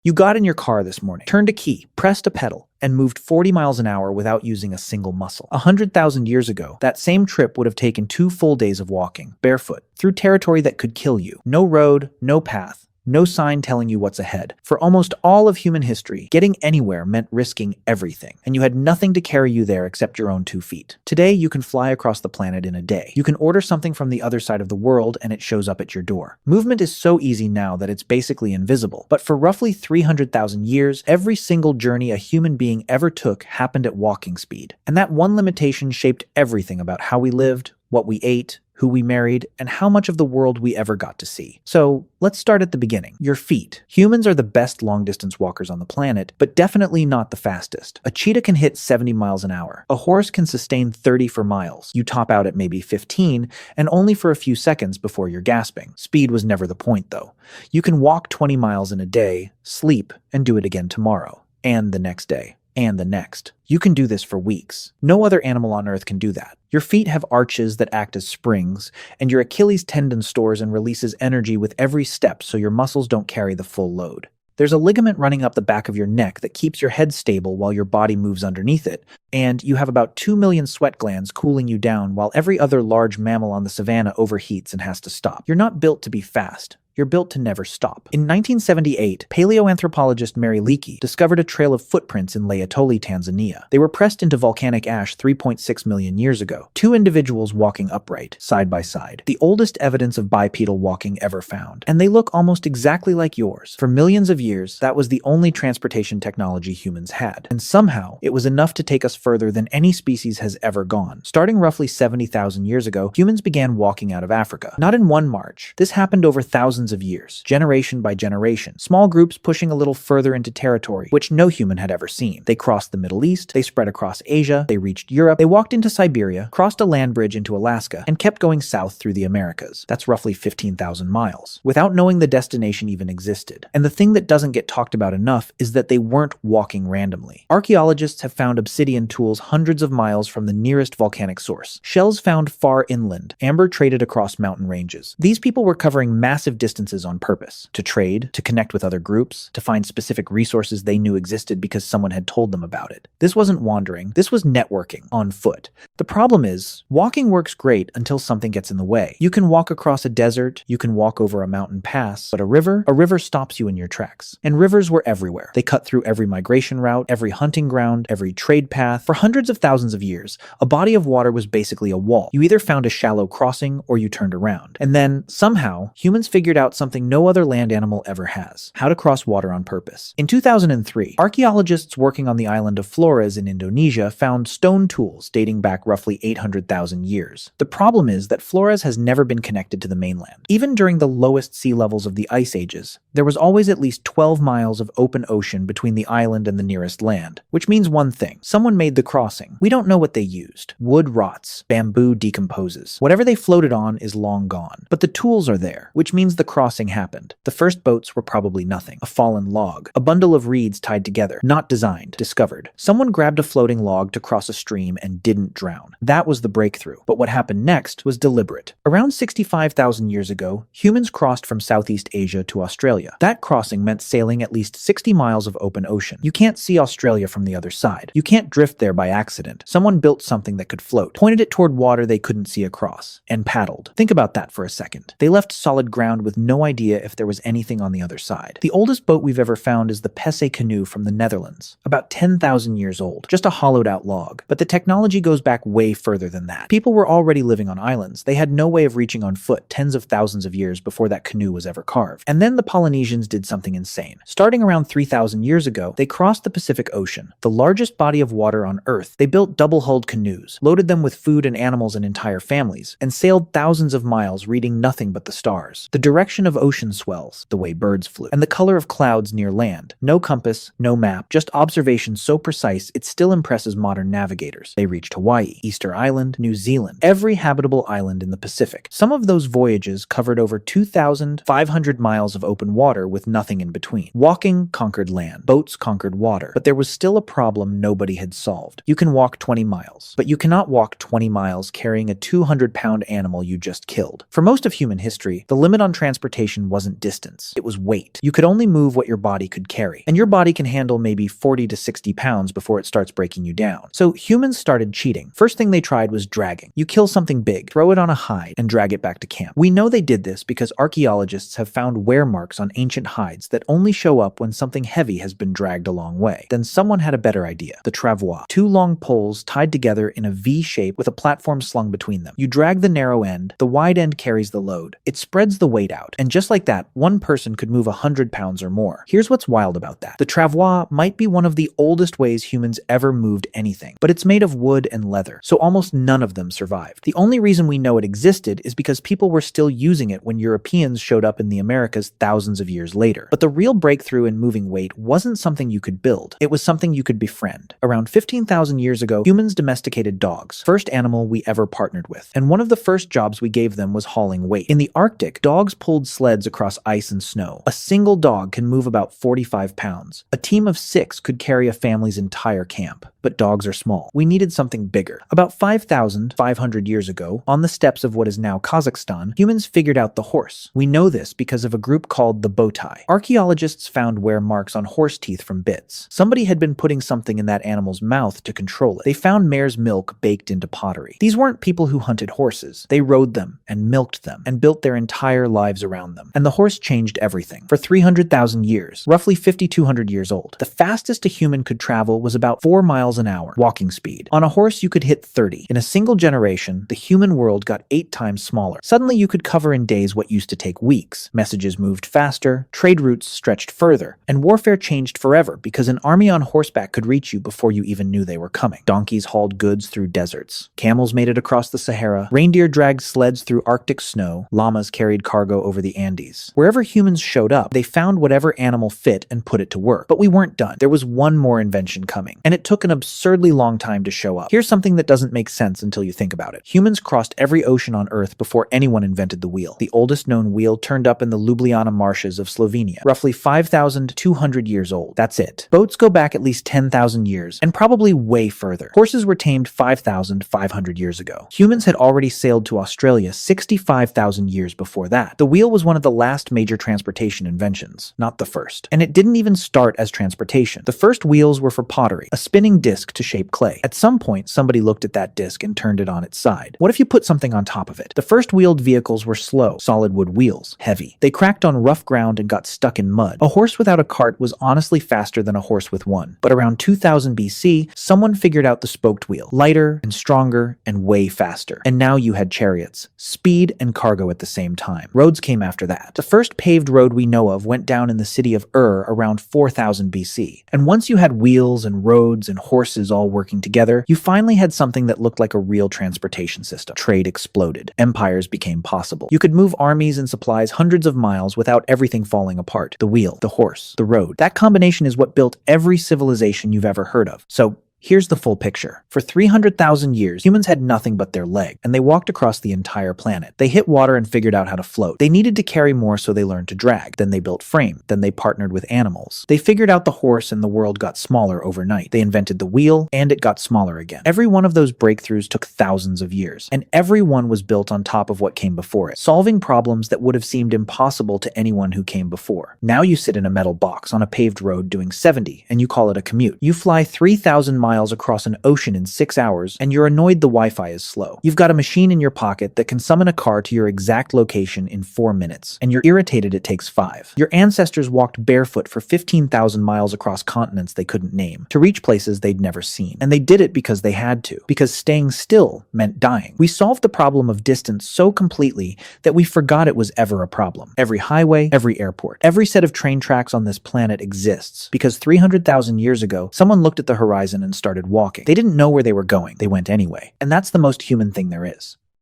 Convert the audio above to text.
You got in your car this morning, turned a key, pressed a pedal, and moved 40 miles an hour without using a single muscle. 100,000 years ago, that same trip would have taken 2 full days of walking, barefoot, through territory that could kill you. No road, no path. No sign telling you what's ahead. For almost all of human history, getting anywhere meant risking everything, and you had nothing to carry you there except your own 2 feet. Today, you can fly across the planet in a day. You can order something from the other side of the world and it shows up at your door. Movement is so easy now that it's basically invisible, but for roughly 300,000 years, every single journey a human being ever took happened at walking speed. And that one limitation shaped everything about how we lived, what we ate, who we married, and how much of the world we ever got to see. So let's start at the beginning. Your feet. Humans are the best long-distance walkers on the planet, but definitely not the fastest. A cheetah can hit 70 miles an hour. A horse can sustain 30 for miles. You top out at maybe 15, and only for a few seconds before you're gasping. Speed was never the point, though. You can walk 20 miles in a day, sleep, and do it again tomorrow, and the next day, and the next. You can do this for weeks. No other animal on Earth can do that. Your feet have arches that act as springs, and your Achilles tendon stores and releases energy with every step so your muscles don't carry the full load. There's a ligament running up the back of your neck that keeps your head stable while your body moves underneath it, and you have about 2 million sweat glands cooling you down while every other large mammal on the savannah overheats and has to stop. You're not built to be fast. You're built to never stop. In 1978, paleoanthropologist Mary Leakey discovered a trail of footprints in Laetoli, Tanzania. They were pressed into volcanic ash 3.6 million years ago. 2 individuals walking upright, side by side. The oldest evidence of bipedal walking ever found. And they look almost exactly like yours. For millions of years, that was the only transportation technology humans had. And somehow, it was enough to take us further than any species has ever gone. Starting roughly 70,000 years ago, humans began walking out of Africa. Not in one march. This happened over thousands of years, generation by generation, small groups pushing a little further into territory, which no human had ever seen. They crossed the Middle East, they spread across Asia, they reached Europe, they walked into Siberia, crossed a land bridge into Alaska, and kept going south through the Americas. That's roughly 15,000 miles, without knowing the destination even existed. And the thing that doesn't get talked about enough is that they weren't walking randomly. Archaeologists have found obsidian tools hundreds of miles from the nearest volcanic source, shells found far inland, amber traded across mountain ranges. These people were covering massive distances on purpose, to trade, to connect with other groups, to find specific resources they knew existed because someone had told them about it. This wasn't wandering, this was networking, on foot. The problem is, walking works great until something gets in the way. You can walk across a desert, you can walk over a mountain pass, but a river stops you in your tracks. And rivers were everywhere. They cut through every migration route, every hunting ground, every trade path. For hundreds of thousands of years, a body of water was basically a wall. You either found a shallow crossing or you turned around. And then, somehow, humans figured out something no other land animal ever has: how to cross water on purpose. In 2003, archaeologists working on the island of Flores in Indonesia found stone tools dating back roughly 800,000 years. The problem is that Flores has never been connected to the mainland. Even during the lowest sea levels of the ice ages, there was always at least 12 miles of open ocean between the island and the nearest land, which means one thing: someone made the crossing. We don't know what they used. Wood rots, bamboo decomposes. Whatever they floated on is long gone. But the tools are there, which means the crossing happened. The first boats were probably nothing. A fallen log. A bundle of reeds tied together. Not designed. Discovered. Someone grabbed a floating log to cross a stream and didn't drown. That was the breakthrough. But what happened next was deliberate. Around 65,000 years ago, humans crossed from Southeast Asia to Australia. That crossing meant sailing at least 60 miles of open ocean. You can't see Australia from the other side. You can't drift there by accident. Someone built something that could float, pointed it toward water they couldn't see across, and paddled. Think about that for a second. They left solid ground with no idea if there was anything on the other side. The oldest boat we've ever found is the Pesse canoe from the Netherlands, about 10,000 years old, just a hollowed out log. But the technology goes back way further than that. People were already living on islands. They had no way of reaching on foot tens of thousands of years before that canoe was ever carved. And then the Polynesians did something insane. Starting around 3,000 years ago, they crossed the Pacific Ocean, the largest body of water on Earth. They built double-hulled canoes, loaded them with food and animals and entire families, and sailed thousands of miles reading nothing but the stars. The direction of ocean swells, the way birds flew, and the color of clouds near land. No compass, no map, just observation so precise it still impresses modern navigators. They reached Hawaii, Easter Island, New Zealand, every habitable island in the Pacific. Some of those voyages covered over 2,500 miles of open water with nothing in between. Walking conquered land, boats conquered water, but there was still a problem nobody had solved. You can walk 20 miles, but you cannot walk 20 miles carrying a 200-pound animal you just killed. For most of human history, the limit on transportation transportation wasn't distance, it was weight. You could only move what your body could carry, and your body can handle maybe 40 to 60 pounds before it starts breaking you down. So humans started cheating. First thing they tried was dragging. You kill something big, throw it on a hide, and drag it back to camp. We know they did this because archaeologists have found wear marks on ancient hides that only show up when something heavy has been dragged a long way. Then someone had a better idea. The travois. Two long poles tied together in a V shape with a platform slung between them. You drag the narrow end, the wide end carries the load. It spreads the weight out. And just like that, one person could move 100 pounds or more. Here's what's wild about that. The travois might be one of the oldest ways humans ever moved anything, but it's made of wood and leather, so almost none of them survived. The only reason we know it existed is because people were still using it when Europeans showed up in the Americas thousands of years later. But the real breakthrough in moving weight wasn't something you could build. It was something you could befriend. Around 15,000 years ago, humans domesticated dogs, first animal we ever partnered with. And one of the first jobs we gave them was hauling weight. In the Arctic, dogs pulled sleds across ice and snow. A single dog can move about 45 pounds. A team of 6 could carry a family's entire camp. But dogs are small. We needed something bigger. About 5,500 years ago, on the steppes of what is now Kazakhstan, humans figured out the horse. We know this because of a group called the bowtie. Archaeologists found wear marks on horse teeth from bits. Somebody had been putting something in that animal's mouth to control it. They found mare's milk baked into pottery. These weren't people who hunted horses. They rode them and milked them and built their entire lives around them. And the horse changed everything. For 300,000 years, roughly 5,200 years old, the fastest a human could travel was about 4 miles an hour, walking speed. On a horse, you could hit 30. In a single generation, the human world got 8 times smaller. Suddenly, you could cover in days what used to take weeks. Messages moved faster, trade routes stretched further, and warfare changed forever because an army on horseback could reach you before you even knew they were coming. Donkeys hauled goods through deserts. Camels made it across the Sahara. Reindeer dragged sleds through Arctic snow. Llamas carried cargo over the Andes. Wherever humans showed up, they found whatever animal fit and put it to work. But we weren't done. There was one more invention coming, and it took an absurdly long time to show up. Here's something that doesn't make sense until you think about it. Humans crossed every ocean on Earth before anyone invented the wheel. The oldest known wheel turned up in the Ljubljana marshes of Slovenia, roughly 5,200 years old. That's it. Boats go back at least 10,000 years, and probably way further. Horses were tamed 5,500 years ago. Humans had already sailed to Australia 65,000 years before that. The wheel was one of the last major transportation inventions, not the first. And it didn't even start as transportation. The first wheels were for pottery, a spinning disc to shape clay. At some point, somebody looked at that disc and turned it on its side. What if you put something on top of it? The first wheeled vehicles were slow, solid wood wheels, heavy. They cracked on rough ground and got stuck in mud. A horse without a cart was honestly faster than a horse with one. But around 2000 BC, someone figured out the spoked wheel. Lighter and stronger and way faster. And now you had chariots. Speed and cargo at the same time. Roads came after that. The first paved road we know of went down in the city of around 4000 BC. And once you had wheels and roads and horses all working together, you finally had something that looked like a real transportation system. Trade exploded. Empires became possible. You could move armies and supplies hundreds of miles without everything falling apart. The wheel, the horse, the road. That combination is what built every civilization you've ever heard of. So, here's the full picture. For 300,000 years, humans had nothing but their leg, and they walked across the entire planet. They hit water and figured out how to float. They needed to carry more, so they learned to drag. Then they built frame. Then they partnered with animals. They figured out the horse, and the world got smaller overnight. They invented the wheel, and it got smaller again. Every one of those breakthroughs took thousands of years, and every one was built on top of what came before it, solving problems that would have seemed impossible to anyone who came before. Now you sit in a metal box on a paved road doing 70, and you call it a commute. You fly 3,000 miles across an ocean in 6 hours, and you're annoyed the Wi-Fi is slow. You've got a machine in your pocket that can summon a car to your exact location in 4 minutes, and you're irritated it takes 5. Your ancestors walked barefoot for 15,000 miles across continents they couldn't name, to reach places they'd never seen. And they did it because they had to, because staying still meant dying. We solved the problem of distance so completely that we forgot it was ever a problem. Every highway, every airport, every set of train tracks on this planet exists, because 300,000 years ago, someone looked at the horizon and started walking. They didn't know where they were going. They went anyway. And that's the most human thing there is.